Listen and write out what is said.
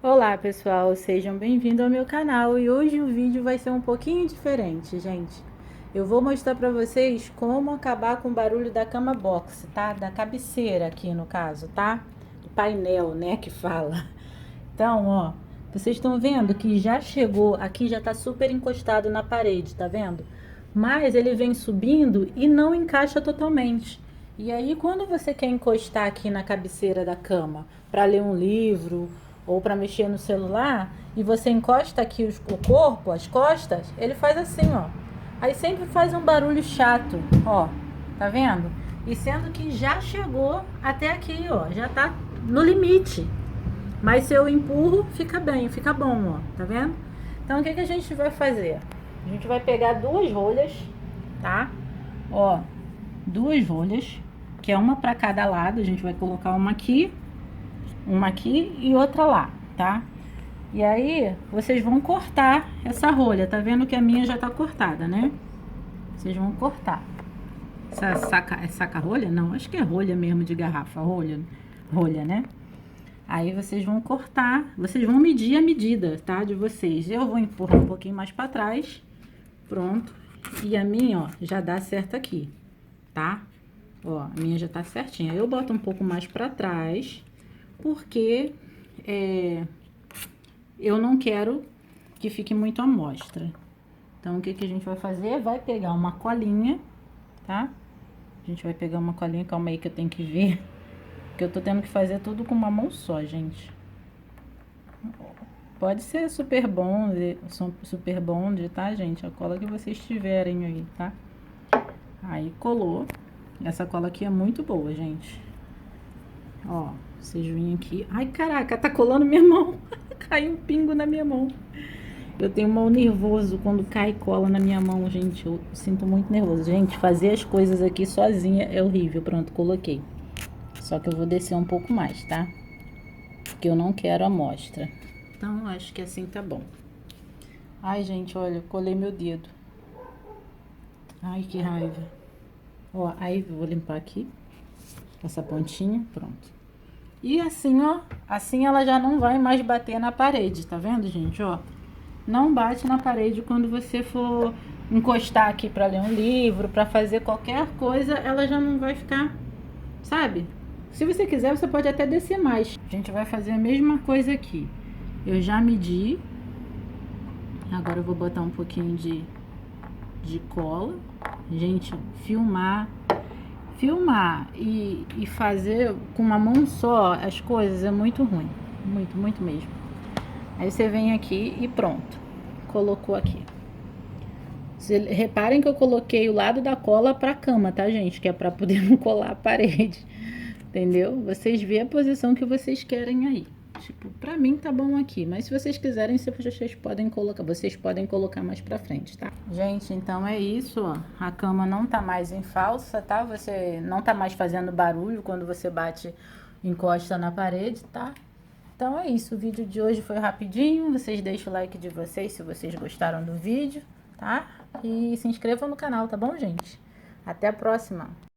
Olá pessoal, sejam bem-vindos ao meu canal e hoje o vídeo vai ser um pouquinho diferente, gente. Eu vou mostrar para vocês como acabar com o barulho da cama box, tá? Da cabeceira aqui no caso, tá? Do painel, né, que fala. Então, ó, vocês estão vendo que já chegou, aqui já tá super encostado na parede, tá vendo? Mas ele vem subindo e não encaixa totalmente. E aí, quando você quer encostar aqui na cabeceira da cama para ler um livro ou para mexer no celular, e você encosta aqui o corpo, as costas, ele faz assim, ó. Aí sempre faz um barulho chato, ó. Tá vendo? E sendo que já chegou até aqui, ó, já tá no limite. Mas se eu empurro, fica bem, fica bom, ó. Tá vendo? Então o que a gente vai fazer? A gente vai pegar duas rolhas, tá? Ó, duas rolhas, que é uma para cada lado. A gente vai colocar uma aqui e outra lá, tá? E aí vocês vão cortar essa rolha. Tá vendo que a minha já tá cortada, né? Vocês vão cortar. Essa saca-rolha? Não, acho que é rolha mesmo de garrafa, rolha, né? Aí vocês vão cortar, vocês vão medir a medida, tá? De vocês. Eu vou empurrar um pouquinho mais pra trás. Pronto. E a minha, ó, já dá certo aqui, tá? Ó, a minha já tá certinha. Eu boto um pouco mais pra trás, porque eu não quero que fique muito à mostra. Então, o que a gente vai fazer? Vai pegar uma colinha, tá? A gente vai pegar uma colinha, calma aí que eu tenho que ver. Porque eu tô tendo que fazer tudo com uma mão só, gente. Pode ser super bond, tá, gente? A cola que vocês tiverem aí, tá? Aí colou. Essa cola aqui é muito boa, gente. Ó, vocês vêm aqui. Ai, caraca, tá colando minha mão. Caiu um pingo na minha mão. Eu tenho mal nervoso quando cai cola na minha mão, gente. Eu sinto muito nervoso. Gente, fazer as coisas aqui sozinha é horrível. Pronto, coloquei. Só que eu vou descer um pouco mais, tá? Porque eu não quero amostra. Então, eu acho que assim tá bom. Ai, gente, olha, eu colei meu dedo. Ai, que raiva. Ó, aí eu vou limpar aqui. Essa pontinha, pronto. E assim, ó, assim ela já não vai mais bater na parede, tá vendo, gente, ó? Não bate na parede quando você for encostar aqui pra ler um livro, pra fazer qualquer coisa, ela já não vai ficar, sabe? Se você quiser, você pode até descer mais. A gente vai fazer a mesma coisa aqui. Eu já medi. Agora eu vou botar um pouquinho de cola. Gente, filmar e fazer com uma mão só as coisas é muito ruim. Muito, muito mesmo. Aí você vem aqui e pronto. Colocou aqui. Reparem que eu coloquei o lado da cola pra cama, tá, gente? Que é pra poder não colar a parede. Entendeu? Vocês vê a posição que vocês querem aí. Tipo, pra mim tá bom aqui, mas se vocês quiserem, vocês podem colocar mais pra frente, tá? Gente, então é isso, ó. A cama não tá mais em falsa, tá? Você não tá mais fazendo barulho quando você bate, encosta na parede, tá? Então é isso, o vídeo de hoje foi rapidinho. Vocês deixem o like de vocês se vocês gostaram do vídeo, tá? E se inscrevam no canal, tá bom, gente? Até a próxima!